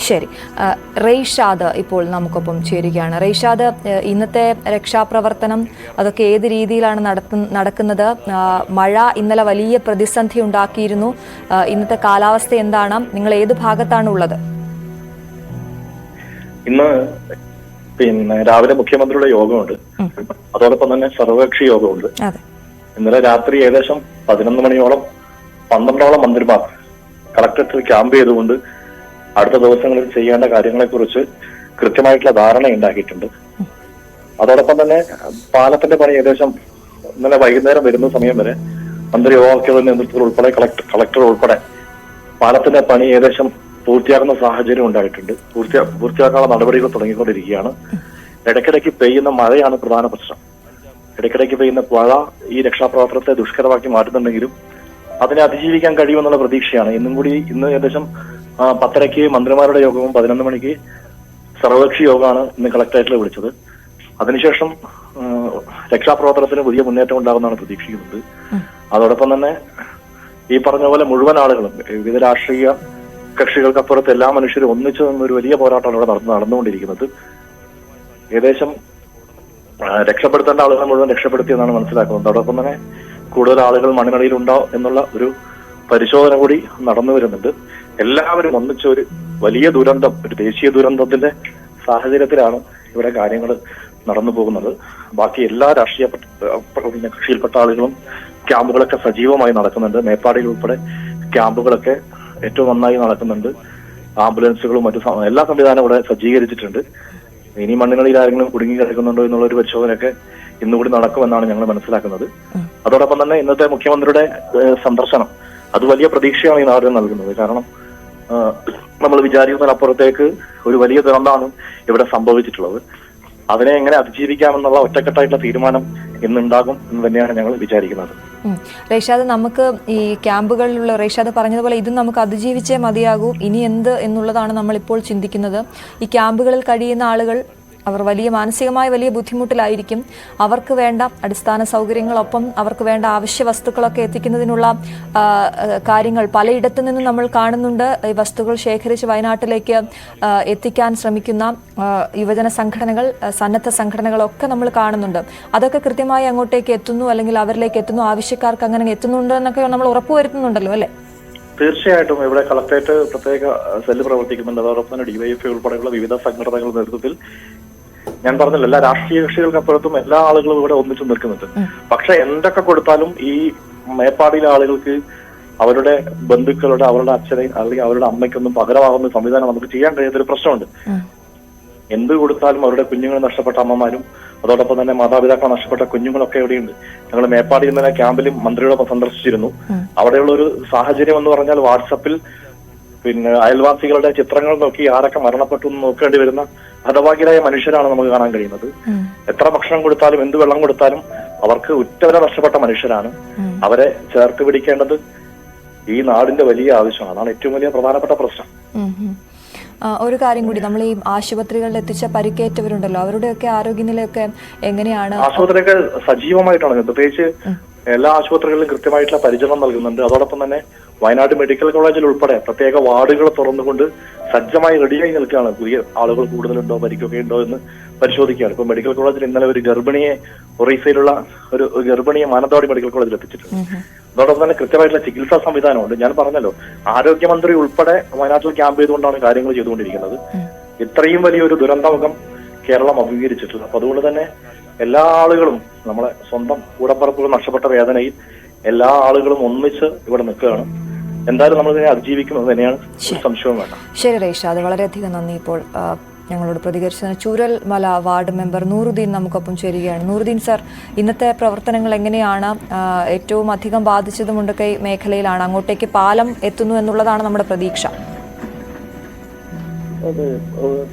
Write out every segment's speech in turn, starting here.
ശരി, റെയ്ഷാദ് ഇപ്പോൾ നമുക്കൊപ്പം ചേരുകയാണ്. റെയ്ഷാദ്, ഇന്നത്തെ രക്ഷാപ്രവർത്തനം അതൊക്കെ ഏത് രീതിയിലാണ് നടക്കുന്നത്? മഴ ഇന്നലെ വലിയ പ്രതിസന്ധി ഉണ്ടാക്കിയിരുന്നു. ഇന്നത്തെ കാലാവസ്ഥ എന്താണ്? നിങ്ങൾ ഏത് ഭാഗത്താണ് ഉള്ളത്? ഇന്ന് രാവിലെ മുഖ്യമന്ത്രിയുടെ യോഗമുണ്ട്, അതോടൊപ്പം തന്നെ സർവകക്ഷി യോഗമുണ്ട്. ഇന്നലെ രാത്രി ഏകദേശം 11 മണിയോളം 12ഓളം മന്ത്രിമാർ കളക്ടറേറ്റിൽ ക്യാമ്പ് ചെയ്തുകൊണ്ട് അടുത്ത ദിവസങ്ങളിൽ ചെയ്യേണ്ട കാര്യങ്ങളെക്കുറിച്ച് കൃത്യമായിട്ടുള്ള ധാരണ ഉണ്ടാക്കിയിട്ടുണ്ട്. അതോടൊപ്പം തന്നെ പാലത്തിന്റെ പണി ഏകദേശം ഇന്നലെ വൈകുന്നേരം വരുന്ന സമയം വരെ മന്ത്രി യോഗയുടെ നേതൃത്വത്തിൽ ഉൾപ്പെടെ കളക്ടർ ഉൾപ്പെടെ പാലത്തിന്റെ പണി ഏകദേശം പൂർത്തിയാക്കുന്ന സാഹചര്യം ഉണ്ടായിട്ടുണ്ട്. പൂർത്തിയാക്കാനുള്ള നടപടികൾ തുടങ്ങിക്കൊണ്ടിരിക്കുകയാണ്. ഇടയ്ക്കിടയ്ക്ക് പെയ്യുന്ന മഴയാണ് പ്രധാന പ്രശ്നം. ഇടയ്ക്കിടയ്ക്ക് പെയ്യുന്ന മഴ ഈ രക്ഷാപ്രവർത്തനത്തെ ദുഷ്കരമാക്കി മാറ്റുന്നുണ്ടെങ്കിലും അതിനെ അതിജീവിക്കാൻ കഴിയുമെന്നുള്ള പ്രതീക്ഷയാണ്. ഇന്ന് ഏകദേശം 10:30 മന്ത്രിമാരുടെ യോഗവും 11 മണിക്ക് സർവകക്ഷി യോഗമാണ് ഇന്ന് കളക്ടറേറ്റിൽ വിളിച്ചത്. അതിനുശേഷം രക്ഷാപ്രവർത്തനത്തിന് പുതിയ മുന്നേറ്റം ഉണ്ടാകുമെന്നാണ് പ്രതീക്ഷിക്കുന്നത്. അതോടൊപ്പം തന്നെ ഈ പറഞ്ഞ പോലെ മുഴുവൻ ആളുകളും, വിവിധ രാഷ്ട്രീയ കക്ഷികൾക്കപ്പുറത്ത് എല്ലാ മനുഷ്യരും ഒന്നിച്ചു നിന്നൊരു വലിയ പോരാട്ടമാണ് ഇവിടെ നടന്നുകൊണ്ടിരിക്കുന്നത്. ഏകദേശം രക്ഷപ്പെടുത്തേണ്ട ആളുകളെ മുഴുവൻ രക്ഷപ്പെടുത്തിയെന്നാണ് മനസ്സിലാക്കുന്നത്. അതോടൊപ്പം തന്നെ കൂടുതൽ ആളുകൾ മണ്ണിനടിയിലുണ്ടോ എന്നുള്ള ഒരു പരിശോധന കൂടി നടന്നു വരുന്നുണ്ട്. എല്ലാവരും ഒന്നിച്ച ഒരു വലിയ ദുരന്തം, ഒരു ദേശീയ ദുരന്തത്തിന്റെ സാഹചര്യത്തിലാണ് ഇവിടെ കാര്യങ്ങൾ നടന്നു പോകുന്നത്. ബാക്കി എല്ലാ രാഷ്ട്രീയ കക്ഷിയിൽപ്പെട്ട ആളുകളും ക്യാമ്പുകളൊക്കെ സജീവമായി നടക്കുന്നുണ്ട്. മേപ്പാടിയിൽ ഉൾപ്പെടെ ക്യാമ്പുകളൊക്കെ ഏറ്റവും നന്നായി നടക്കുന്നുണ്ട്. ആംബുലൻസുകളും മറ്റു എല്ലാ സംവിധാനവും ഇവിടെ സജ്ജീകരിച്ചിട്ടുണ്ട്. ഇനി മണ്ണിനടിയിൽ ആരെങ്കിലും കുടുങ്ങി കിടക്കുന്നുണ്ടോ എന്നുള്ള ഒരു പരിശോധനയൊക്കെ ഇന്നുകൂടി നടക്കുമെന്നാണ് ഞങ്ങൾ മനസ്സിലാക്കുന്നത്. അതോടൊപ്പം തന്നെ ഇന്നത്തെ മുഖ്യമന്ത്രിയുടെ സന്ദർശനം അത് വലിയ പ്രതീക്ഷയാണ് ഈ നാടിന് നൽകുന്നത്. കാരണം നമ്മൾ വിചാരിക്കുന്നതിനപ്പുറത്തേക്ക് ഒരു വലിയ ദുരന്തമാണ് ഇവിടെ സംഭവിച്ചിട്ടുള്ളത്. അതിനെ എങ്ങനെ അതിജീവിക്കാമെന്നുള്ള ഒറ്റക്കെട്ടായിട്ടുള്ള തീരുമാനം ഇന്നുണ്ടാകും എന്ന് തന്നെയാണ് ഞങ്ങൾ വിചാരിക്കുന്നത്. റെയ്ഷാദ്, നമുക്ക് ഈ ക്യാമ്പുകളിലുള്ള റെയ്ഷാദ് പറഞ്ഞതുപോലെ ഇതും നമുക്ക് അതിജീവിച്ചേ മതിയാകൂ. ഇനി എന്ത് എന്നുള്ളതാണ് നമ്മളിപ്പോൾ ചിന്തിക്കുന്നത്. ഈ ക്യാമ്പുകളിൽ കഴിയുന്ന ആളുകൾ അവർ മാനസികമായി വലിയ ബുദ്ധിമുട്ടിലായിരിക്കും. അവർക്ക് വേണ്ട അടിസ്ഥാന സൗകര്യങ്ങളൊപ്പം അവർക്ക് വേണ്ട അവശ്യ വസ്തുക്കളൊക്കെ എത്തിക്കുന്നതിനുള്ള കാര്യങ്ങൾ പലയിടത്തു നിന്നും നമ്മൾ കാണുന്നുണ്ട്. ഈ വസ്തുക്കൾ ശേഖരിച്ച് വയനാട്ടിലേക്ക് എത്തിക്കാൻ ശ്രമിക്കുന്ന യുവജന സംഘടനകൾ, സന്നദ്ധ സംഘടനകളൊക്കെ നമ്മൾ കാണുന്നുണ്ട്. അതൊക്കെ കൃത്യമായി അങ്ങോട്ടേക്ക് എത്തുന്നു, അല്ലെങ്കിൽ അവരിലേക്ക് എത്തുന്നു, ആവശ്യക്കാർക്ക് അങ്ങനെ എത്തുന്നുണ്ട് എന്നൊക്കെ നമ്മൾ ഉറപ്പുവരുത്തുന്നുണ്ടല്ലോ, അല്ലേ? തീർച്ചയായിട്ടും ഇവിടെ കളക്ടറേറ്റ് പ്രത്യേക സെല്ല് പ്രവർത്തിക്കുന്നുണ്ട്. അതോടൊപ്പം തന്നെ DYFI ഉൾപ്പെടെയുള്ള വിവിധ സംഘടനകളുടെ നേതൃത്വത്തിൽ ഞാൻ പറഞ്ഞല്ലോ, എല്ലാ രാഷ്ട്രീയ കക്ഷികൾക്കപ്പുറത്തും എല്ലാ ആളുകളും ഇവിടെ ഒന്നിച്ചു നിൽക്കുന്നുണ്ട്. പക്ഷെ എന്തൊക്കെ കൊടുത്താലും ഈ മേപ്പാടിയിലെ ആളുകൾക്ക് അവരുടെ ബന്ധുക്കളുടെ, അവരുടെ അച്ഛനെ അല്ലെങ്കിൽ അവരുടെ അമ്മയ്ക്കൊന്നും പകരമാകുന്ന സംവിധാനം നമുക്ക് ചെയ്യാൻ കഴിയാത്തൊരു പ്രശ്നമുണ്ട്. എന്ത് കൊടുത്താലും അവരുടെ കുഞ്ഞുങ്ങൾ നഷ്ടപ്പെട്ട അമ്മമാരും അതോടൊപ്പം തന്നെ മാതാപിതാക്കൾ നഷ്ടപ്പെട്ട കുഞ്ഞുങ്ങളൊക്കെ എവിടെയുണ്ട്. ഞങ്ങൾ മേപ്പാടിയിൽ നിന്ന് ക്യാമ്പിലും മന്ത്രിയോടൊപ്പം സന്ദർശിച്ചിരുന്നു. അവിടെയുള്ള ഒരു സാഹചര്യം എന്ന് പറഞ്ഞാൽ വാട്സപ്പിൽ അയൽവാസികളുടെ ചിത്രങ്ങൾ നോക്കി ആരൊക്കെ മരണപ്പെട്ടു എന്ന് നോക്കേണ്ടി വരുന്ന ഹതഭാഗ്യരായ മനുഷ്യരാണ് നമുക്ക് കാണാൻ കഴിയുന്നത്. എത്ര ഭക്ഷണം കൊടുത്താലും എന്ത് വെള്ളം കൊടുത്താലും അവർക്ക് ഉറ്റവരെ നഷ്ടപ്പെട്ട മനുഷ്യരാണ്. അവരെ ചേർത്ത് പിടിക്കേണ്ടത് ഈ നാടിന്റെ വലിയ ആവശ്യമാണ്. അതാണ് ഏറ്റവും വലിയ പ്രധാനപ്പെട്ട പ്രശ്നം. ഒരു കാര്യം കൂടി, നമ്മൾ ഈ ആശുപത്രികളിൽ എത്തിച്ച പരിക്കേറ്റവരുണ്ടല്ലോ, അവരുടെയൊക്കെ ആരോഗ്യനിലയൊക്കെ എങ്ങനെയാണ്? ആശുപത്രികൾ സജീവമായിട്ടാണ്, പ്രത്യേകിച്ച് എല്ലാ ആശുപത്രികളിലും കൃത്യമായിട്ടുള്ള പരിചരണം നൽകുന്നുണ്ട്. അതോടൊപ്പം തന്നെ വയനാട് മെഡിക്കൽ കോളേജിൽ ഉൾപ്പെടെ പ്രത്യേക വാർഡുകൾ തുറന്നുകൊണ്ട് സജ്ജമായി റെഡിയായി നിൽക്കുകയാണ്. പുതിയ ആളുകൾ കൂടുതലുണ്ടോ, പരിക്കൊക്കെ ഉണ്ടോ എന്ന് പരിശോധിക്കുകയാണ്. ഇപ്പൊ മെഡിക്കൽ കോളേജിൽ ഇന്നലെ ഒരു ഗർഭിണിയെ, ഒറീസയിലുള്ള ഒരു ഗർഭിണിയെ മാനന്തവാടി മെഡിക്കൽ കോളേജിൽ എത്തിച്ചിട്ടുണ്ട്. അതോടൊപ്പം തന്നെ കൃത്യമായിട്ടുള്ള ചികിത്സാ സംവിധാനമുണ്ട്. ഞാൻ പറഞ്ഞല്ലോ, ആരോഗ്യമന്ത്രി ഉൾപ്പെടെ വയനാട്ടിൽ ക്യാമ്പ് ചെയ്തുകൊണ്ടാണ് കാര്യങ്ങൾ ചെയ്തുകൊണ്ടിരിക്കുന്നത്. ഇത്രയും വലിയൊരു ദുരന്തമുഖം കേരളം അഭിമുഖീകരിച്ചിട്ടില്ല. അപ്പൊ അതുകൊണ്ട് തന്നെ എല്ലാ ആളുകളും, നമ്മളെ സ്വന്തം കൂടപ്പറപ്പുകൾ നഷ്ടപ്പെട്ട വേദനയിൽ എല്ലാ ആളുകളും ഒന്നിച്ച് ഇവിടെ നിൽക്കുകയാണ്. എന്തായാലും നമ്മളിതിനെ അതിജീവിക്കുന്നത് തന്നെയാണ്, സംശയവും വേണ്ട. ശരി റെയ്ഷാദ്, വളരെയധികം നന്ദി ഇപ്പോൾ ഞങ്ങളോട് പ്രതികരിച്ചതിന്. ചൂരൽമല വാർഡ് മെമ്പർ നൂറുദ്ദീൻ നമുക്കൊപ്പം ചേരുകയാണ്. നൂറുദ്ദീൻ സർ, ഇന്നത്തെ പ്രവർത്തനങ്ങൾ എങ്ങനെയാണ്? ഏറ്റവും അധികം ബാധിച്ചത് മുണ്ടക്കൈ മേഖലയിലാണ്. അങ്ങോട്ടേക്ക് പാലം എത്തുന്നു എന്നുള്ളതാണ് നമ്മുടെ പ്രതീക്ഷ. അതെ,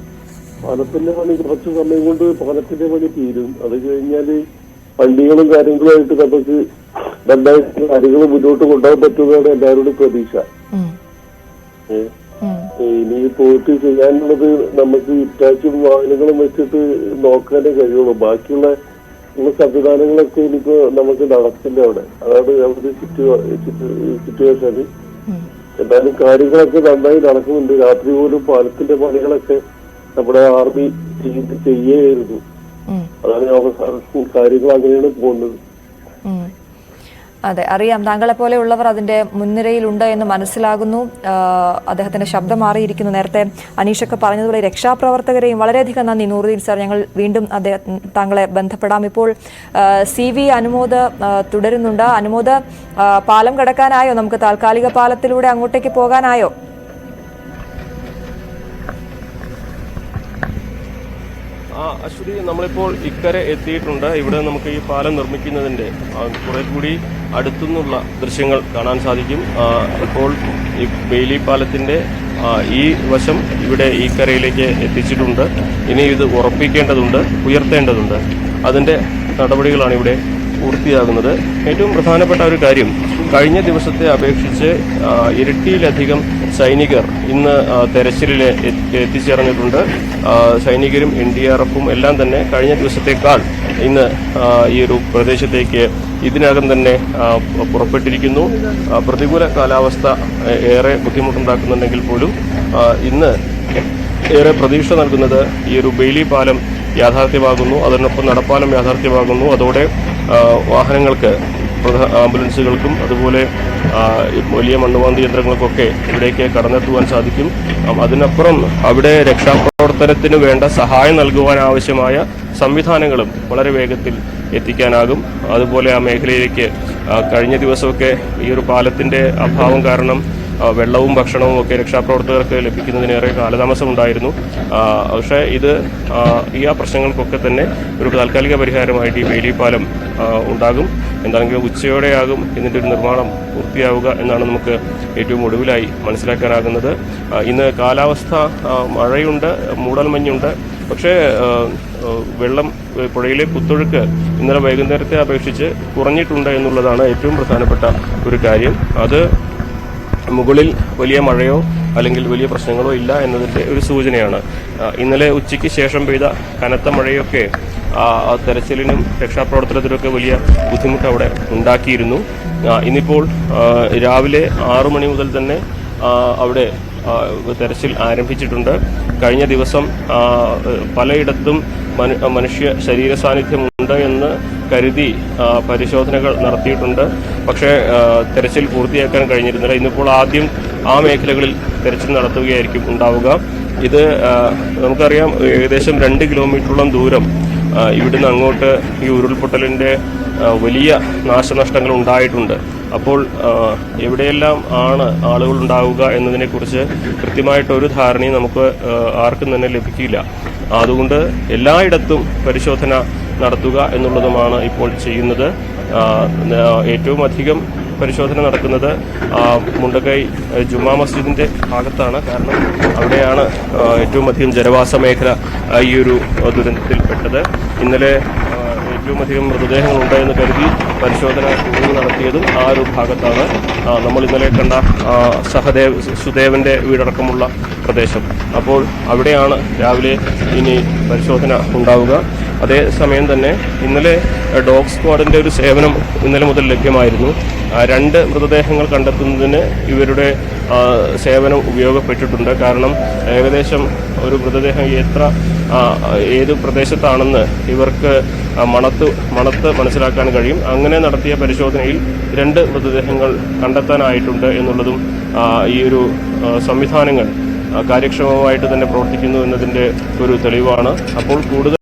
പാലത്തിന്റെ പണി കുറച്ച് സമയം കൊണ്ട് പാലത്തിന്റെ പണി തീരും. അത് കഴിഞ്ഞാല് വണ്ടികളും കാര്യങ്ങളുമായിട്ട് നമുക്ക് രണ്ടായിരത്തി കാര്യങ്ങൾ മുന്നോട്ട് കൊണ്ടുപോകാൻ പറ്റുന്നതാണ് എല്ലാവരോടും പ്രതീക്ഷ. ഇനി പോയിട്ട് ചെയ്യാനുള്ളത് നമുക്ക് ഇറ്റാച്ചും വാഹനങ്ങളും വെച്ചിട്ട് നോക്കാനേ കഴിയുള്ളൂ. ബാക്കിയുള്ള സംവിധാനങ്ങളൊക്കെ ഇനിയിപ്പോ നമുക്ക് നടക്കില്ല അവിടെ. അതാണ് അവിടെ സിറ്റുവേഷൻ. എന്തായാലും കാര്യങ്ങളൊക്കെ നന്നായി നടക്കുന്നുണ്ട്. രാത്രി പോലും പാലത്തിന്റെ പണികളൊക്കെ നമ്മുടെ ആർമി ചെയ്യായിരുന്നു. അതാണ് അവസാനം കാര്യങ്ങൾ അങ്ങനെയാണ് പോകുന്നത്. അതെ, അറിയാം. താങ്കളെ പോലെയുള്ളവർ അതിന്റെ മുൻനിരയിലുണ്ട് എന്ന് മനസ്സിലാകുന്നു. അദ്ദേഹത്തിന്റെ ശബ്ദം മാറിയിരിക്കുന്നു. നേരത്തെ അനീഷൊക്കെ പറഞ്ഞതുപോലെ രക്ഷാപ്രവർത്തകരെയും വളരെയധികം നന്ദി നൂറുദ്ദീൻ സാർ. ഞങ്ങൾ വീണ്ടും താങ്കളെ ബന്ധപ്പെടാം. ഇപ്പോൾ CV അനുമോദ് തുടരുന്നുണ്ട്. അനുമോദ്, പാലം കടക്കാനായോ? നമുക്ക് താൽക്കാലിക പാലത്തിലൂടെ അങ്ങോട്ടേക്ക് പോകാനായോ? അശ്വതി, നമ്മളിപ്പോൾ ഇക്കരെ എത്തിയിട്ടുണ്ട്. ഇവിടെ നമുക്ക് ഈ പാലം നിർമ്മിക്കുന്നതിന്റെ കുറെ കൂടി അടുത്തുനിന്നുള്ള ദൃശ്യങ്ങൾ കാണാൻ സാധിക്കും. ഇപ്പോൾ ഈ ബെയിലി പാലത്തിന്റെ ഈ വശം ഇവിടെ ഈ കരയിലേക്ക് എത്തിച്ചിട്ടുണ്ട്. ഇനി ഇത് ഉറപ്പിക്കേണ്ടതുണ്ട്, ഉയർത്തേണ്ടതുണ്ട്. അതിന്റെ നടപടികളാണ് ഇവിടെ പൂർത്തിയാകുന്നത്. ഏറ്റവും പ്രധാനപ്പെട്ട ഒരു കാര്യം, കഴിഞ്ഞ ദിവസത്തെ അപേക്ഷിച്ച് ഇരട്ടിയിലധികം സൈനികർ ഇന്ന് തെരച്ചിലിൽ എത്തിച്ചേർന്നിട്ടുണ്ട്. സൈനികരും NDRFും എല്ലാം തന്നെ കഴിഞ്ഞ ദിവസത്തേക്കാൾ ഇന്ന് ഈ ഒരു പ്രദേശത്തേക്ക് ഇതിനകം തന്നെ പുറപ്പെട്ടിരിക്കുന്നു. പ്രതികൂല കാലാവസ്ഥ ഏറെ ബുദ്ധിമുട്ടുണ്ടാക്കുന്നുണ്ടെങ്കിൽ പോലും ഇന്ന് ഏറെ പ്രതീക്ഷ നൽകുന്നത് ഈ ഒരു ബെയിലി പാലം യാഥാർത്ഥ്യമാകുന്നു. അതിനൊപ്പം നടപ്പാലം യാഥാർത്ഥ്യമാകുന്നു. അതോടെ വാഹനങ്ങൾക്ക്, ആംബുലൻസുകൾക്കും അതുപോലെ വലിയ മണ്ണുമാന്തി യന്ത്രങ്ങൾക്കൊക്കെ ഇവിടേക്ക് കടന്നെത്തുവാൻ സാധിക്കും. അതിനപ്പുറം അവിടെ രക്ഷാപ്രവർത്തനത്തിന് വേണ്ട സഹായം നൽകുവാനാവശ്യമായ സംവിധാനങ്ങളും വളരെ വേഗത്തിൽ എത്തിക്കാനാകും. അതുപോലെ ആ മേഖലയിലേക്ക് കഴിഞ്ഞ ദിവസമൊക്കെ ഈ ഒരു പാലത്തിന്റെ അഭാവം കാരണം വെള്ളവും ഭക്ഷണവും ഒക്കെ രക്ഷാപ്രവർത്തകർക്ക് ലഭിക്കുന്നതിനേറെ കാലതാമസമുണ്ടായിരുന്നു. പക്ഷേ ഇത് ഈ പ്രശ്നങ്ങൾക്കൊക്കെ തന്നെ ഒരു താൽക്കാലിക പരിഹാരമായിട്ട് ഈ ബെയിലി പാലം ഉണ്ടാകും. എന്താണെങ്കിലും ഉച്ചയോടെയാകും ഇതിൻ്റെ ഒരു നിർമ്മാണം പൂർത്തിയാവുക എന്നാണ് നമുക്ക് ഏറ്റവും ഒടുവിലായി മനസ്സിലാക്കാനാകുന്നത്. ഇന്ന് കാലാവസ്ഥ മഴയുണ്ട്, മൂടൽമഞ്ഞുണ്ട്. പക്ഷേ വെള്ളം, പുഴയിലെ കുത്തൊഴുക്ക് ഇന്നലെ വൈകുന്നേരത്തെ അപേക്ഷിച്ച് കുറഞ്ഞിട്ടുണ്ട് എന്നുള്ളതാണ് ഏറ്റവും പ്രധാനപ്പെട്ട ഒരു കാര്യം. അത് മുകളിൽ വലിയ മഴയോ അല്ലെങ്കിൽ വലിയ പ്രശ്നങ്ങളോ ഇല്ല എന്നതിൻ്റെ ഒരു സൂചനയാണ്. ഇന്നലെ ഉച്ചയ്ക്ക് ശേഷം പെയ്ത കനത്ത മഴയൊക്കെ തെരച്ചിലിനും രക്ഷാപ്രവർത്തനത്തിനൊക്കെ വലിയ ബുദ്ധിമുട്ട് അവിടെ ഉണ്ടാക്കിയിരുന്നു. ഇന്നിപ്പോൾ രാവിലെ 6 മണി മുതൽ തന്നെ അവിടെ തെരച്ചിൽ ആരംഭിച്ചിട്ടുണ്ട്. കഴിഞ്ഞ ദിവസം പലയിടത്തും മനുഷ്യ ശരീര സാന്നിധ്യമുണ്ട് എന്ന് കരുതി പരിശോധനകൾ നടത്തിയിട്ടുണ്ട്. പക്ഷേ തെരച്ചിൽ പൂർത്തിയാക്കാൻ കഴിഞ്ഞിരുന്നില്ല. ഇന്നിപ്പോൾ ആദ്യം ആ മേഖലകളിൽ തെരച്ചിൽ നടത്തുകയായിരിക്കും ഉണ്ടാവുക. ഇത് നമുക്കറിയാം, ഏകദേശം 2 കിലോമീറ്ററോളം ദൂരം ഇവിടുന്ന് അങ്ങോട്ട് ഈ ഉരുൾപൊട്ടലിൻ്റെ വലിയ നാശനഷ്ടങ്ങൾ ഉണ്ടായിട്ടുണ്ട്. അപ്പോൾ എവിടെയെല്ലാം ആണ് ആളുകൾ ഉണ്ടാവുക എന്നതിനെക്കുറിച്ച് കൃത്യമായിട്ടൊരു ധാരണയും നമുക്ക് ആർക്കും തന്നെ ലഭിക്കില്ല. അതുകൊണ്ട് എല്ലായിടത്തും പരിശോധന നടത്തുക എന്നുള്ളതുമാണ് ഇപ്പോൾ ചെയ്യുന്നത്. ഏറ്റവും അധികം പരിശോധന നടക്കുന്നത് മുണ്ടക്കൈ ജുമാ മസ്ജിദിന്റെ ഭാഗത്താണ്. കാരണം അവിടെയാണ് ഏറ്റവും അധികം ജനവാസ മേഖല ഈ ഒരു ദുരന്തത്തിൽപ്പെട്ടത്. ഇന്നലെ ഏറ്റവും അധികം മൃതദേഹങ്ങളുണ്ട് എന്ന് കരുതി പരിശോധന കൂടുതൽ നടത്തിയതും ആ ഒരു ഭാഗത്താണ്. നമ്മൾ ഇന്നലെ കണ്ട സുദേവന്റെ വീടടക്കമുള്ള പ്രദേശം. അപ്പോൾ അവിടെയാണ് രാവിലെ ഇനി പരിശോധന ഉണ്ടാവുക. അതേസമയം തന്നെ ഇന്നലെ ഡോഗ് സ്ക്വാഡിന്റെ ഒരു സേവനം ഇന്നലെ മുതൽ ലഭ്യമായിരുന്നു. 2 മൃതദേഹങ്ങൾ കണ്ടെത്തുന്നതിന് ഇവരുടെ സേവനം ഉപയോഗപ്പെട്ടിട്ടുണ്ട്. കാരണം ഏകദേശം ഒരു മൃതദേഹം ഏത് പ്രദേശത്താണെന്ന് ഇവർക്ക് മണത്ത് മനസ്സിലാക്കാൻ കഴിയും. അങ്ങനെ നടത്തിയ പരിശോധനയിൽ 2 മൃതദേഹങ്ങൾ കണ്ടെത്താനായിട്ടുണ്ട് എന്നുള്ളതും ഈ ഒരു സംവിധാനങ്ങൾ കാര്യക്ഷമമായിട്ട് തന്നെ പ്രവർത്തിക്കുന്നു എന്നതിൻ്റെ ഒരു തെളിവാണ്. അപ്പോൾ കൂടുതൽ